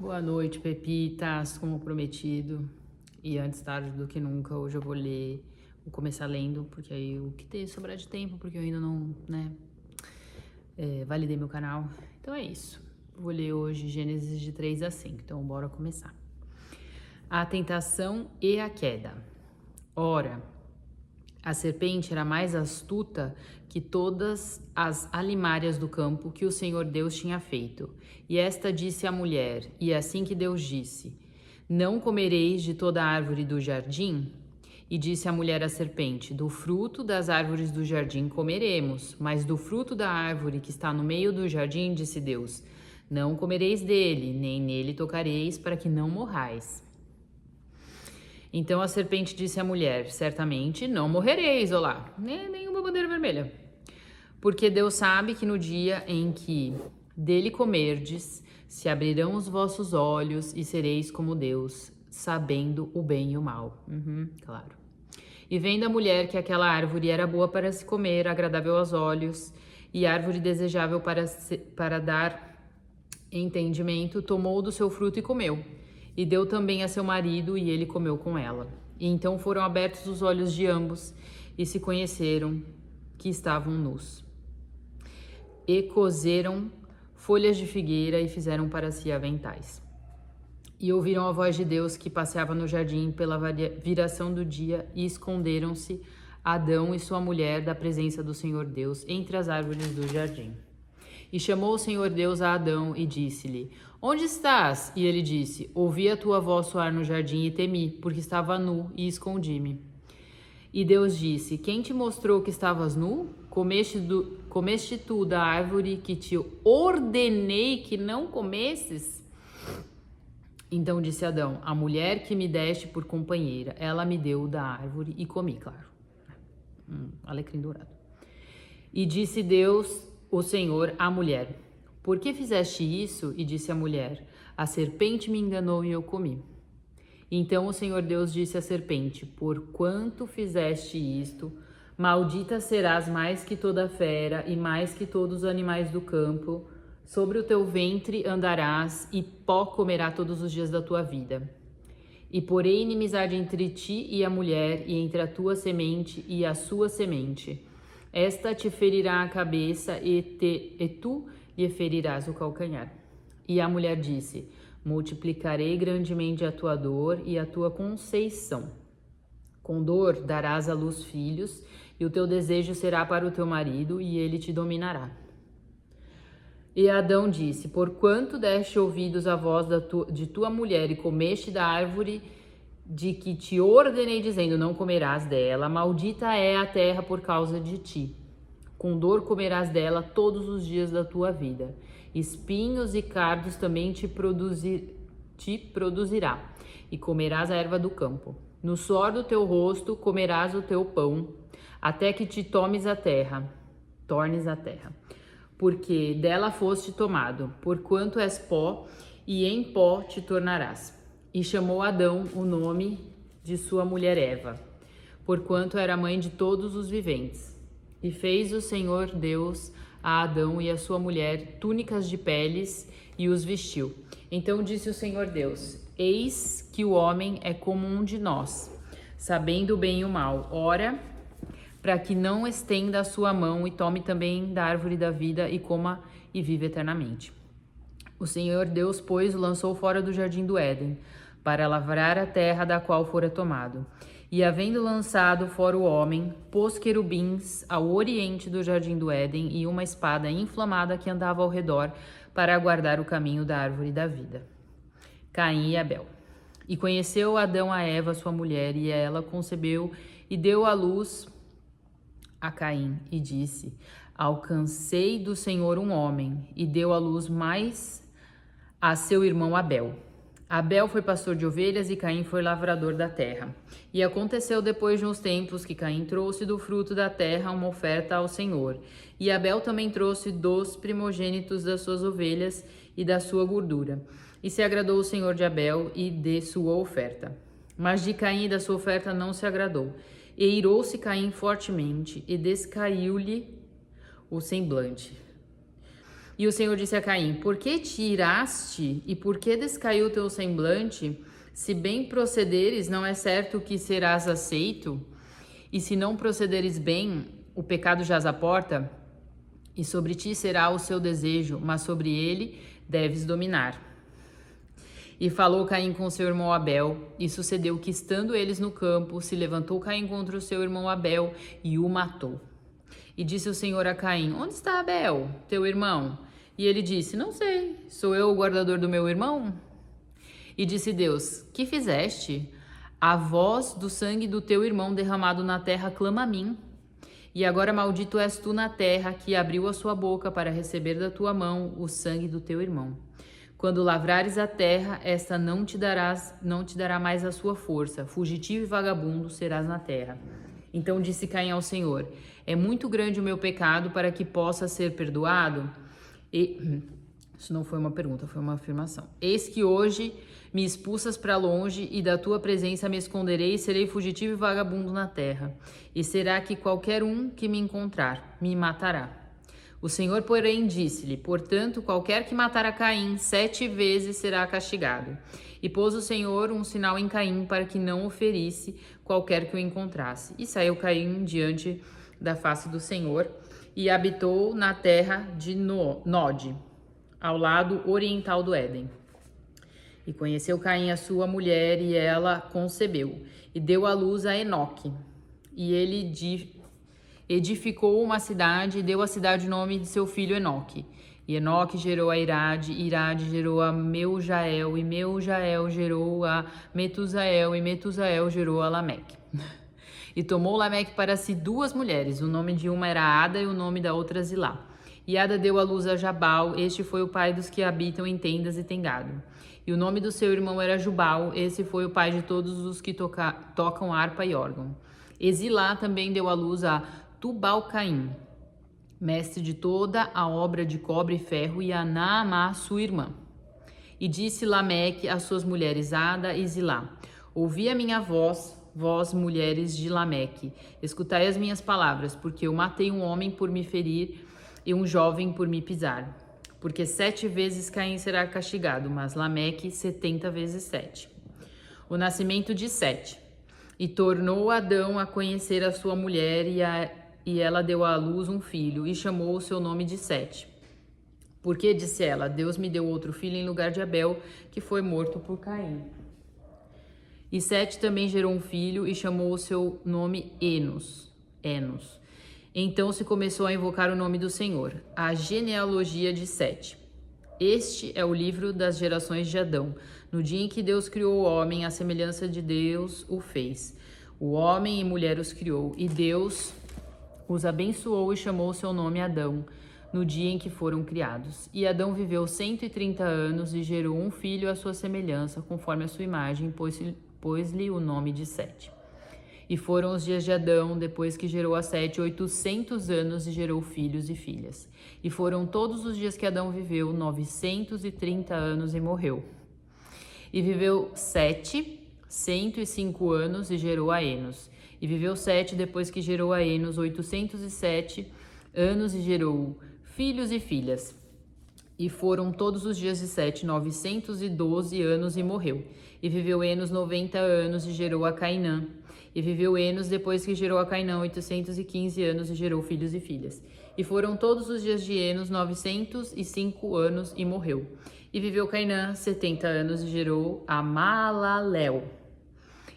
Boa noite, Pepitas, como prometido. E antes tarde do que nunca, hoje eu vou começar lendo, porque aí o que tem sobrar de tempo, porque eu ainda não, validei meu canal. Então é isso. Vou ler hoje Gênesis de 3 a 5, então bora começar. A tentação e a queda. Ora, a serpente era mais astuta que todas as alimárias do campo que o Senhor Deus tinha feito. E esta disse à mulher, e é assim que Deus disse: Não comereis de toda a árvore do jardim? E disse a mulher à serpente: Do fruto das árvores do jardim comeremos, mas do fruto da árvore que está no meio do jardim, disse Deus: Não comereis dele, nem nele tocareis, para que não morrais. Então a serpente disse à mulher: Certamente não morrereis, olá, nenhuma bandeira vermelha. Porque Deus sabe que no dia em que dele comerdes, se abrirão os vossos olhos e sereis como Deus, sabendo o bem e o mal. Claro. E vendo a mulher que aquela árvore era boa para se comer, agradável aos olhos, e árvore desejável para dar entendimento, tomou do seu fruto e comeu. E deu também a seu marido, e ele comeu com ela. E então foram abertos os olhos de ambos, e se conheceram que estavam nus. E coseram folhas de figueira e fizeram para si aventais. E ouviram a voz de Deus que passeava no jardim pela viração do dia, e esconderam-se Adão e sua mulher da presença do Senhor Deus entre as árvores do jardim. E chamou o Senhor Deus a Adão e disse-lhe: Onde estás? E ele disse: Ouvi a tua voz soar no jardim e temi, porque estava nu e escondi-me. E Deus disse: Quem te mostrou que estavas nu? Comeste tu da árvore que te ordenei que não comesses? Então disse Adão: A mulher que me deste por companheira, ela me deu da árvore e comi, claro. Alecrim dourado. E disse Deus, o Senhor, à mulher: Por que fizeste isso? E disse a mulher: A serpente me enganou e eu comi. Então o Senhor Deus disse à serpente: Porquanto fizeste isto, maldita serás mais que toda fera e mais que todos os animais do campo. Sobre o teu ventre andarás e pó comerá todos os dias da tua vida. E porei inimizade entre ti e a mulher, e entre a tua semente e a sua semente. Esta te ferirá a cabeça e tu lhe ferirás o calcanhar. E a mulher disse: Multiplicarei grandemente a tua dor e a tua conceição. Com dor darás à luz filhos, e o teu desejo será para o teu marido, e ele te dominará. E Adão disse: Porquanto deste ouvidos à voz de tua mulher e comeste da árvore de que te ordenei, dizendo: Não comerás dela, maldita é a terra por causa de ti. Com dor comerás dela todos os dias da tua vida. Espinhos e cardos também te produzirá, e comerás a erva do campo. No suor do teu rosto comerás o teu pão, até que te tornes a terra, porque dela foste tomado, porquanto és pó, e em pó te tornarás. E chamou Adão o nome de sua mulher Eva, porquanto era mãe de todos os viventes. E fez o Senhor Deus a Adão e a sua mulher túnicas de peles e os vestiu. Então disse o Senhor Deus: Eis que o homem é como um de nós, sabendo o bem e o mal. Ora, para que não estenda a sua mão e tome também da árvore da vida e coma e viva eternamente. O Senhor Deus, pois, o lançou fora do jardim do Éden, para lavrar a terra da qual fora tomado. E havendo lançado fora o homem, pôs querubins ao oriente do jardim do Éden e uma espada inflamada que andava ao redor para guardar o caminho da árvore da vida. Caim e Abel. E conheceu Adão a Eva, sua mulher, e ela concebeu e deu à luz a Caim, e disse: Alcancei do Senhor um homem, e deu à luz mais a seu irmão Abel. Abel foi pastor de ovelhas e Caim foi lavrador da terra. E aconteceu depois de uns tempos que Caim trouxe do fruto da terra uma oferta ao Senhor. E Abel também trouxe dos primogênitos das suas ovelhas e da sua gordura. E se agradou o Senhor de Abel e de sua oferta. Mas de Caim e da sua oferta não se agradou. E irou-se Caim fortemente e descaiu-lhe o semblante. E o Senhor disse a Caim: por que te iraste e por que descaiu o teu semblante? Se bem procederes, não é certo que serás aceito? E se não procederes bem, o pecado jaz à porta, e sobre ti será o seu desejo, mas sobre ele deves dominar. E falou Caim com seu irmão Abel, e sucedeu que, estando eles no campo, se levantou Caim contra o seu irmão Abel e o matou. E disse o Senhor a Caim: onde está Abel, teu irmão? E ele disse: não sei, sou eu o guardador do meu irmão? E disse Deus: que fizeste? A voz do sangue do teu irmão derramado na terra clama a mim. E agora maldito és tu na terra, que abriu a sua boca para receber da tua mão o sangue do teu irmão. Quando lavrares a terra, esta não te dará mais a sua força. Fugitivo e vagabundo serás na terra. Então disse Caim ao Senhor: é muito grande o meu pecado para que possa ser perdoado? Isso não foi uma pergunta, foi uma afirmação. Eis que hoje me expulsas para longe, e da tua presença me esconderei, e serei fugitivo e vagabundo na terra. E será que qualquer um que me encontrar me matará? O Senhor, porém, disse-lhe: portanto, qualquer que matar a Caim 7 vezes será castigado. E pôs o Senhor um sinal em Caim para que não o ferisse qualquer que o encontrasse. E saiu Caim diante da face do Senhor e habitou na terra de Nod, ao lado oriental do Éden. E conheceu Caim a sua mulher, e ela concebeu, e deu à luz a Enoque. E ele edificou uma cidade, e deu à cidade o nome de seu filho Enoque. E Enoque gerou a Irade, Irade gerou a Meujael, e Meujael gerou a Metusael, e Metusael gerou a Lameque. E tomou Lameque para si 2 mulheres, o nome de uma era Ada e o nome da outra Zilá. E Ada deu à luz a Jabal, este foi o pai dos que habitam em tendas e tem gado. E o nome do seu irmão era Jubal, esse foi o pai de todos os que tocam harpa e órgão. E Zilá também deu à luz a Tubal-Caim, mestre de toda a obra de cobre e ferro, e a Naamá, sua irmã. E disse Lameque às suas mulheres Ada e Zilá: ouvi a minha voz, vós, mulheres de Lameque, escutai as minhas palavras, porque eu matei um homem por me ferir e um jovem por me pisar. Porque 7 vezes Caim será castigado, mas Lameque 70 vezes 7. O nascimento de Sete. E tornou Adão a conhecer a sua mulher, e ela deu à luz um filho, e chamou o seu nome de Sete. Porque, disse ela, Deus me deu outro filho em lugar de Abel, que foi morto por Caim. E Sete também gerou um filho, e chamou o seu nome Enos. Então se começou a invocar o nome do Senhor, a genealogia de Sete. Este é o livro das gerações de Adão. No dia em que Deus criou o homem, à semelhança de Deus o fez. O homem e mulher os criou, e Deus os abençoou e chamou o seu nome Adão, no dia em que foram criados. E Adão viveu 130 anos e gerou um filho à sua semelhança, conforme a sua imagem, pôs-lhe o nome de Sete. E foram os dias de Adão, depois que gerou a Sete, 800 anos, e gerou filhos e filhas. E foram todos os dias que Adão viveu, 930 anos, e morreu. E viveu Sete, 105 anos, e gerou a Enos. E viveu Sete, depois que gerou a Enos, 807 anos, e gerou filhos e filhas. E foram todos os dias de Sete, 912 anos, e morreu. E viveu Enos 90 anos, e gerou a Cainã. E viveu Enos, depois que gerou a Cainã, 815 anos, e gerou filhos e filhas. E foram todos os dias de Enos 905 anos, e morreu. E viveu Cainã 70 anos, e gerou a Maalalel.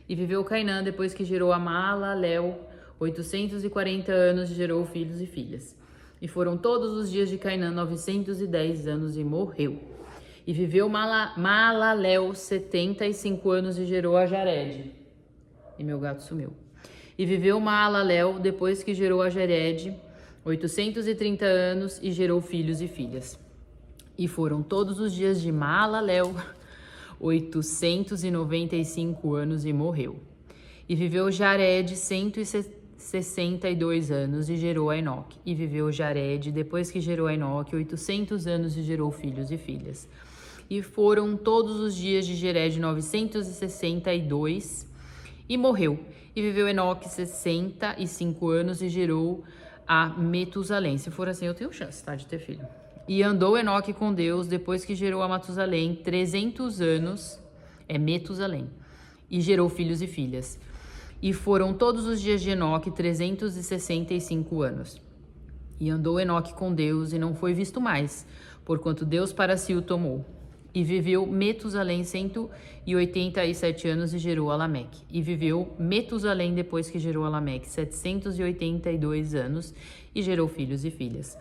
E viveu Cainã, depois que gerou a Maalalel, 840 anos, e gerou filhos e filhas. E foram todos os dias de Cainã 910 anos, e morreu. E viveu Maalalel 75 anos, e gerou a Jared. E meu gato sumiu. E viveu Maalalel, depois que gerou a Jared, 830 anos, e gerou filhos e filhas. E foram todos os dias de Maalalel 895 anos, e morreu. E viveu Jared 162 anos, e gerou a Enoque. E viveu Jared, depois que gerou a Enoque, 800 anos, e gerou filhos e filhas. E foram todos os dias de Jared 962, e morreu. E viveu Enoque 65 anos, e gerou a Metusalém. Se for assim, eu tenho chance, tá, de ter filho. E andou Enoque com Deus depois que gerou a Matusalém 300 anos, é Metusalém, e gerou filhos e filhas. E foram todos os dias de Enoque 365 anos. E andou Enoque com Deus e não foi visto mais, porquanto Deus para si o tomou. E viveu Metusalém 187 anos e gerou a Lameque. E viveu Metusalém depois que gerou a Lameque 782 anos e gerou filhos e filhas.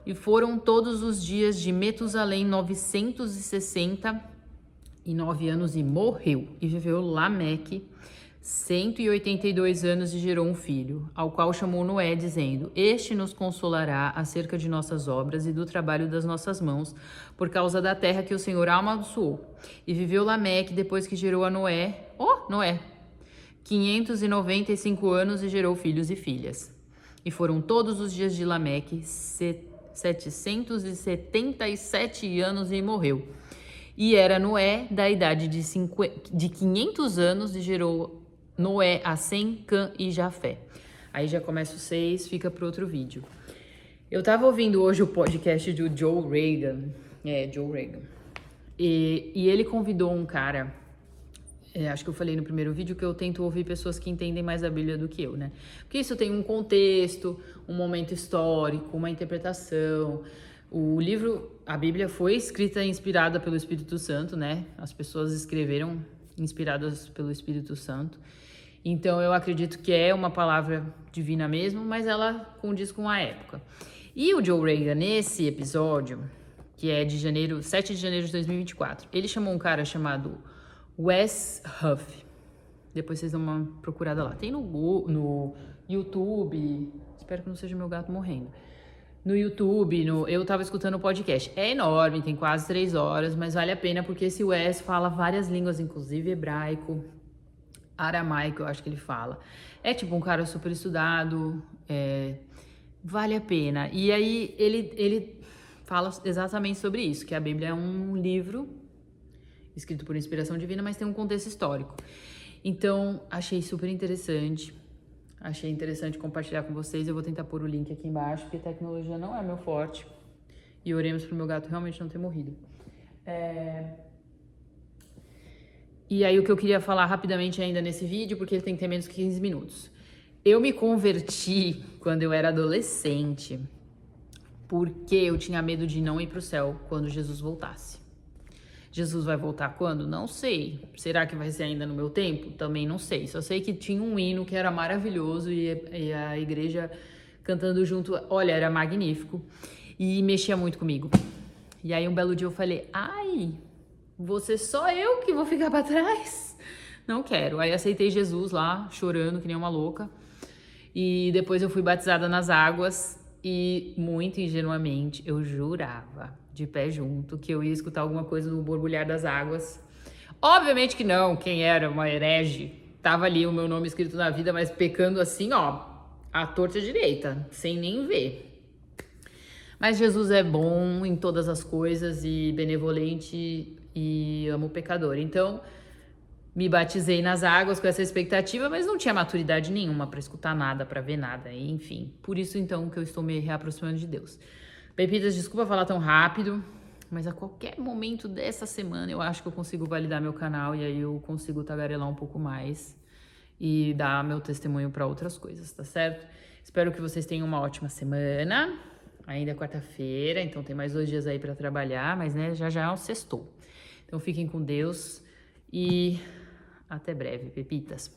E foram todos os dias de Metusalém 969 anos e morreu. E viveu Lameque 182 anos e gerou um filho, ao qual chamou Noé, dizendo: Este nos consolará acerca de nossas obras e do trabalho das nossas mãos, por causa da terra que o Senhor amaldiçoou. E viveu Lameque depois que gerou a Noé, 595 anos e gerou filhos e filhas. E foram todos os dias de Lameque 777 anos e morreu. E era Noé da idade de 500 anos e gerou Noé a Sem, Cã e Jafé. Aí já começa o 6, fica para outro vídeo. Eu tava ouvindo hoje o podcast do Joe Rogan. E ele convidou um cara, acho que eu falei no primeiro vídeo que eu tento ouvir pessoas que entendem mais a Bíblia do que eu, né? Porque isso tem um contexto, um momento histórico, uma interpretação. O livro, a Bíblia foi escrita e inspirada pelo Espírito Santo, né? As pessoas escreveram inspiradas pelo Espírito Santo. Então eu acredito que é uma palavra divina mesmo, mas ela condiz com a época. E o Joe Rogan, nesse episódio, que é de 7 de janeiro de 2024, ele chamou um cara chamado Wes Huff. Depois vocês dão uma procurada lá. Tem no YouTube, espero que não seja meu gato morrendo. No YouTube, eu tava escutando o podcast. É enorme, tem quase 3 horas, mas vale a pena porque esse Wes fala várias línguas, inclusive hebraico, aramaico, eu acho que ele fala. É tipo um cara super estudado, vale a pena. E aí ele fala exatamente sobre isso, que a Bíblia é um livro escrito por inspiração divina, mas tem um contexto histórico. Então, achei super interessante. Achei interessante compartilhar com vocês. Eu vou tentar pôr o link aqui embaixo, porque tecnologia não é meu forte. E oremos pro meu gato realmente não ter morrido. E aí o que eu queria falar rapidamente ainda nesse vídeo, porque ele tem que ter menos que 15 minutos. Eu me converti quando eu era adolescente, porque eu tinha medo de não ir pro céu quando Jesus voltasse. Jesus vai voltar quando? Não sei. Será que vai ser ainda no meu tempo? Também não sei. Só sei que tinha um hino que era maravilhoso e a igreja cantando junto, olha, era magnífico e mexia muito comigo. E aí um belo dia eu falei, ai, você só eu que vou ficar pra trás? Não quero. Aí aceitei Jesus lá, chorando que nem uma louca. E depois eu fui batizada nas águas e muito ingenuamente eu jurava, de pé junto, que eu ia escutar alguma coisa no borbulhar das águas. Obviamente que não, quem era uma herege, tava ali o meu nome escrito na vida, mas pecando assim, ó, à torta direita, sem nem ver. Mas Jesus é bom em todas as coisas e benevolente e ama o pecador. Então, me batizei nas águas com essa expectativa, mas não tinha maturidade nenhuma para escutar nada, para ver nada, enfim. Por isso, então, que eu estou me reaproximando de Deus. Pepitas, desculpa falar tão rápido, mas a qualquer momento dessa semana eu acho que eu consigo validar meu canal e aí eu consigo tagarelar um pouco mais e dar meu testemunho para outras coisas, tá certo? Espero que vocês tenham uma ótima semana. Ainda é quarta-feira, então tem mais 2 dias aí para trabalhar, mas né, já é um sextou. Então fiquem com Deus e até breve, pepitas.